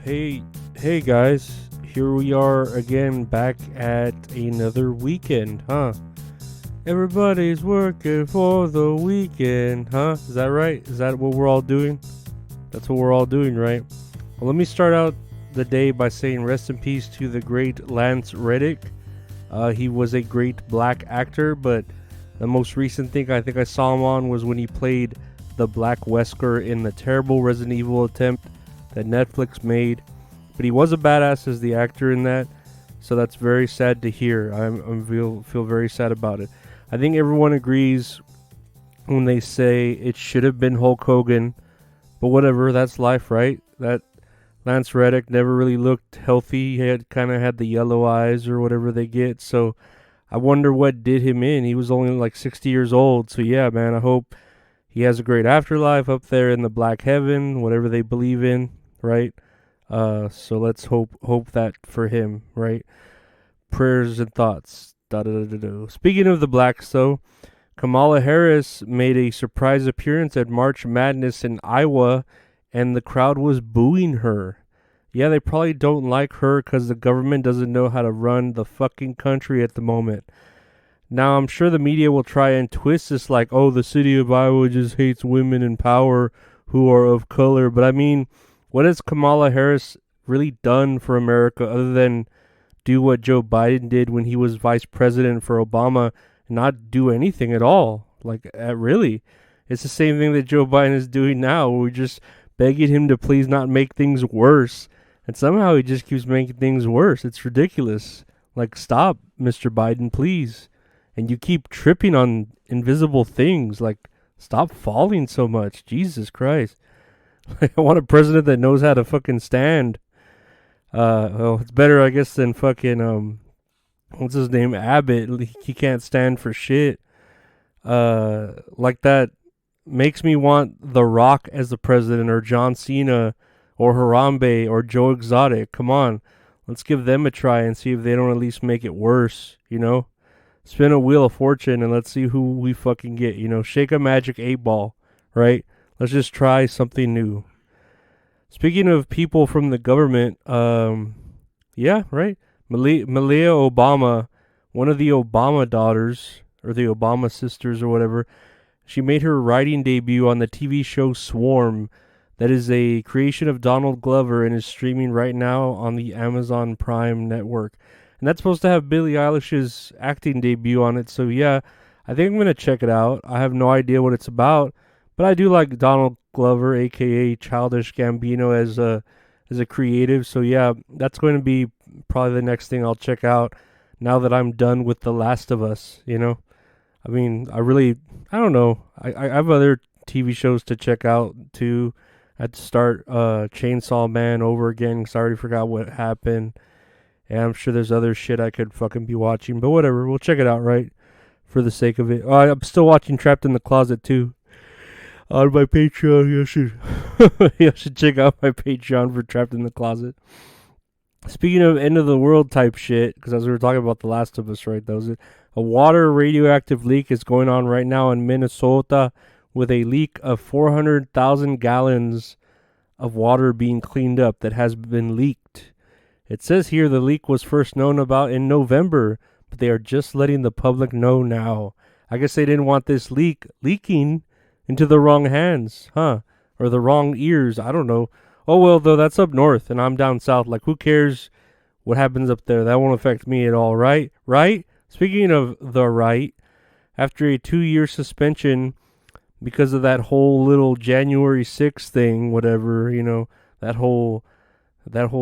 Hey guys, here we are again back at another weekend, huh? Everybody's working for the weekend, huh? Is that right? Is that what we're all doing? That's what we're all doing, right? Well, let me start out the day by saying rest in peace to the great Lance Reddick. He was a great black actor, but the most recent thing I think I saw him on was when he played the Black Wesker in the terrible Resident Evil attempt that Netflix made. But he was a badass as the actor in that, so that's very sad to hear. I feel very sad about it. I think everyone agrees when they say it should have been Hulk Hogan, but whatever, that's life, right? That Lance Reddick never really looked healthy. He had kind of had the yellow eyes or whatever they get, so I wonder what did him in. He was only like 60 years old, so yeah, man, I hope he has a great afterlife up there in the black heaven, whatever they believe in, right? So let's hope that for him, right? Prayers and thoughts. Da, da, da, da, da. Speaking of the blacks, though, Kamala Harris made a surprise appearance at March Madness in Iowa, and the crowd was booing her. Yeah, they probably don't like her because the government doesn't know how to run the fucking country at the moment. Now, I'm sure the media will try and twist this like, oh, the city of Iowa just hates women in power who are of color. But I mean, what has Kamala Harris really done for America other than do what Joe Biden did when he was vice president for Obama and not do anything at all? Like, really? It's the same thing that Joe Biden is doing now. We're just begging him to please not make things worse. And somehow he just keeps making things worse. It's ridiculous. Like, stop, Mr. Biden, please. And you keep tripping on invisible things. Like, stop falling so much. Jesus Christ. I want a president that knows how to fucking stand. Well, it's better, I guess, than fucking, what's his name? Abbott. He can't stand for shit. Like that makes me want The Rock as the president, or John Cena, or Harambe, or Joe Exotic. Come on. Let's give them a try and see if they don't at least make it worse, you know? Spin a wheel of fortune and let's see who we fucking get, you know? Shake a magic 8-ball, right? Let's just try something new. Speaking of people from the government, yeah, right? Malia Obama, one of the Obama daughters, or the Obama sisters or whatever, she made her writing debut on the TV show Swarm. That is a creation of Donald Glover and is streaming right now on the Amazon Prime network. And that's supposed to have Billie Eilish's acting debut on it, so yeah, I think I'm going to check it out. I have no idea what it's about, but I do like Donald Glover, aka Childish Gambino, as a creative. So yeah, that's going to be probably the next thing I'll check out now that I'm done with The Last of Us. You know, I mean, I don't know. I have other TV shows to check out too. I had to start Chainsaw Man over again because I already forgot what happened. And I'm sure there's other shit I could fucking be watching, but whatever. We'll check it out, right? For the sake of it. I'm still watching Trapped in the Closet too. On my Patreon, you should check out my Patreon for Trapped in the Closet. Speaking of end of the world type shit, because as we were talking about The Last of Us, right? A water radioactive leak is going on right now in Minnesota, with a leak of 400,000 gallons of water being cleaned up that has been leaked. It says here the leak was first known about in November, but they are just letting the public know now. I guess they didn't want this leaking into the wrong hands, huh? Or the wrong ears, I don't know. Oh well, though, that's up north and I'm down south. Like, who cares what happens up there? That won't affect me at all, right? Right? Speaking of the right, after a 2-year suspension because of that whole little January 6th thing, whatever, you know, that whole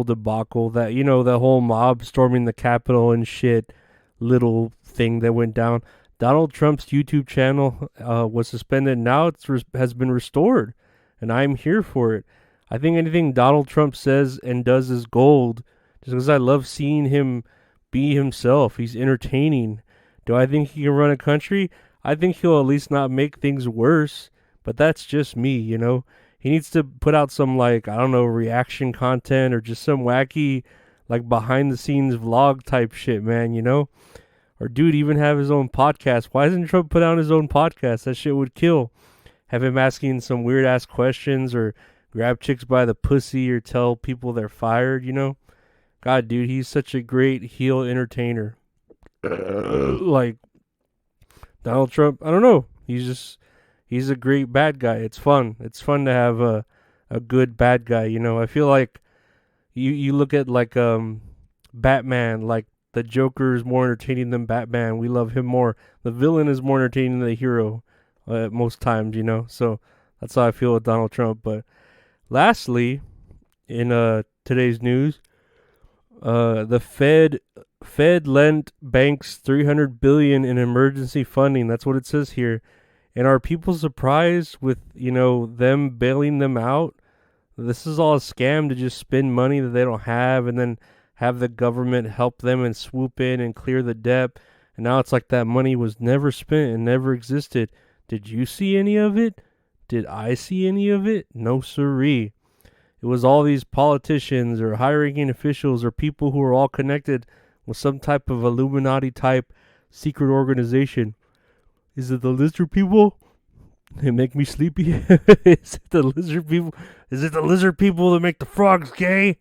debacle, that, you know, the whole mob storming the Capitol and shit, little thing that went down. Donald Trump's YouTube channel was suspended. Now it has been restored, and I'm here for it. I think anything Donald Trump says and does is gold, just because I love seeing him be himself. He's entertaining. Do I think he can run a country? I think he'll at least not make things worse, but that's just me, you know? He needs to put out some, like, I don't know, reaction content or just some wacky, like, behind-the-scenes vlog type shit, man, you know? Or dude, even have his own podcast. Why doesn't Trump put out his own podcast? That shit would kill. Have him asking some weird-ass questions or grab chicks by the pussy or tell people they're fired, you know? God, dude, he's such a great heel entertainer. Like Donald Trump, I don't know. He's a great bad guy. It's fun. It's fun to have a good bad guy, you know. I feel like you look at like Batman, like the Joker is more entertaining than Batman. We love him more. The villain is more entertaining than the hero most times, you know. So that's how I feel with Donald Trump. But lastly, in today's news, the Fed lent banks 300 billion in emergency funding. That's what it says here. And are people surprised with, you know, them bailing them out? This is all a scam to just spend money that they don't have and then have the government help them and swoop in and clear the debt. And now it's like that money was never spent and never existed. Did you see any of it? Did I see any of it? No siree. It was all these politicians or high-ranking officials or people who were all connected with some type of Illuminati type secret organization. Is it the lizard people? They make me sleepy. Is it the lizard people? Is it the lizard people that make the frogs gay?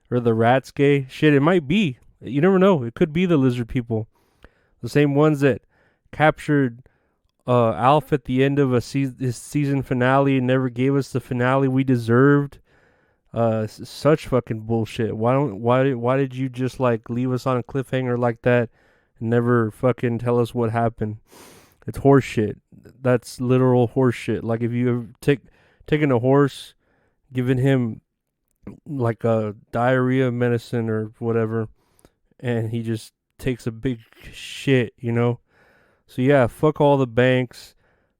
Or the rats gay? Shit, it might be. You never know. It could be the lizard people. The same ones that captured Alf at the end of his season finale and never gave us the finale we deserved. Such fucking bullshit. Why did you just like leave us on a cliffhanger like that and never fucking tell us what happened? It's horse shit. That's literal horse shit. Like if you taken a horse, given him like a diarrhea medicine or whatever, and he just takes a big shit, you know? So yeah, fuck all the banks,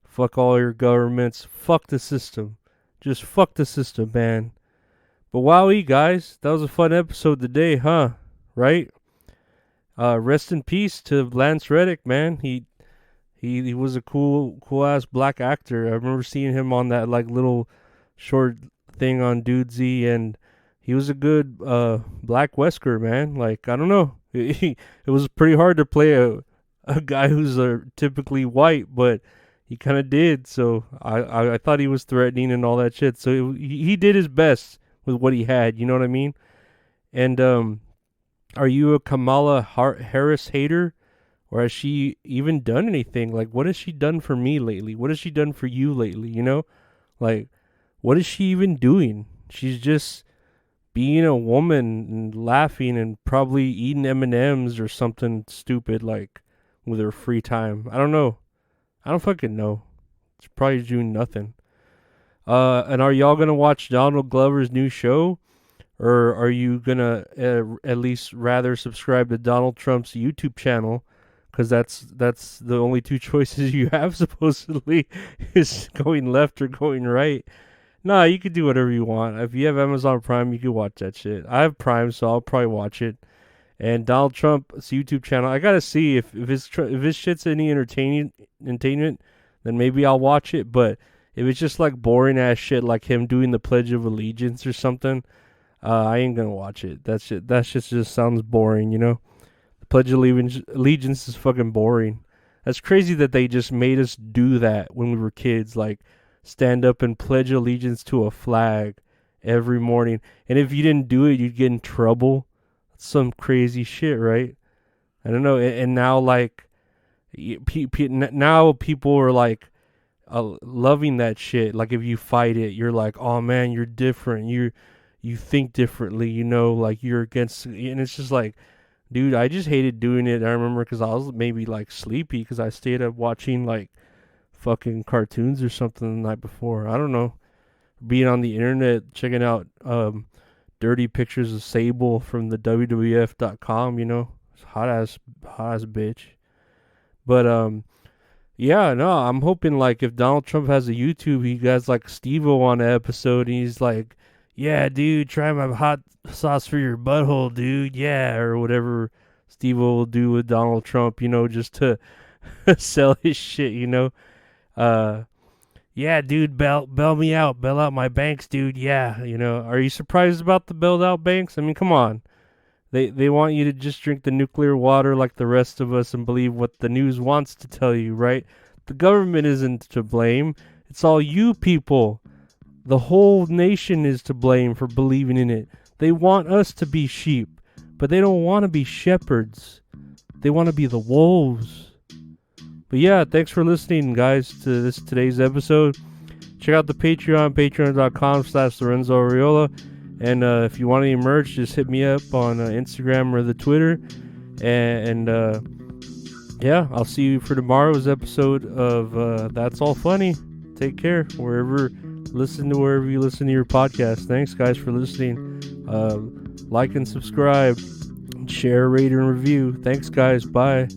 fuck all your governments, fuck the system. Just fuck the system, man. But wowee, guys, that was a fun episode today, huh? Right? Rest in peace to Lance Reddick, man. He was a cool ass black actor. I remember seeing him on that like little short thing on Dudesy, and he was a good black Wesker, man. Like I don't know, it was pretty hard to play a guy who's typically white, but he kind of did. So I thought he was threatening and all that shit. So he did his best with what he had. You know what I mean? And are you a Kamala Harris hater? Or has she even done anything? Like, what has she done for me lately? What has she done for you lately? You know? Like, what is she even doing? She's just being a woman and laughing and probably eating M&Ms or something stupid, like, with her free time. I don't know. I don't fucking know. She's probably doing nothing. And are y'all gonna watch Donald Glover's new show? Or are you gonna at least rather subscribe to Donald Trump's YouTube channel? Because that's the only two choices you have, supposedly, is going left or going right. Nah, you could do whatever you want. If you have Amazon Prime, you can watch that shit. I have Prime, so I'll probably watch it. And Donald Trump's YouTube channel, I gotta see if his shit's any entertainment, then maybe I'll watch it. But if it's just like boring ass shit, like him doing the Pledge of Allegiance or something, I ain't gonna watch it. That shit just sounds boring, you know. Pledge Allegiance is fucking boring. That's crazy that they just made us do that when we were kids. Like, stand up and pledge allegiance to a flag every morning. And if you didn't do it, you'd get in trouble. That's some crazy shit, right? I don't know. And now, like, now people are, like, loving that shit. Like, if you fight it, you're like, oh, man, you're different. You think differently, you know? Like, you're against... And it's just like... Dude, I just hated doing it. I remember because I was maybe like sleepy because I stayed up watching like fucking cartoons or something the night before. I don't know. Being on the internet, checking out dirty pictures of Sable from the WWF.com, you know. Hot ass bitch. But yeah, no, I'm hoping like if Donald Trump has a YouTube, he has like Steve-O on the episode and he's like, yeah, dude, try my hot sauce for your butthole, dude. Yeah, or whatever Steve-O will do with Donald Trump, you know, just to sell his shit, you know. Yeah, dude, bail me out. Bail out my banks, dude. Yeah, you know. Are you surprised about the bailed out banks? I mean, come on. They want you to just drink the nuclear water like the rest of us and believe what the news wants to tell you, right? The government isn't to blame. It's all you people. The whole nation is to blame for believing in it. They want us to be sheep, but they don't want to be shepherds. They want to be the wolves. But yeah, thanks for listening, guys, to today's episode. Check out the Patreon, patreon.com/Lorenzo Ariola. And if you want any merch, just hit me up on Instagram or the Twitter. And yeah, I'll see you for tomorrow's episode of That's All Funny. Take care wherever you listen to your podcast. Thanks, guys, for listening. Like and subscribe. Share, rate, and review. Thanks, guys. Bye.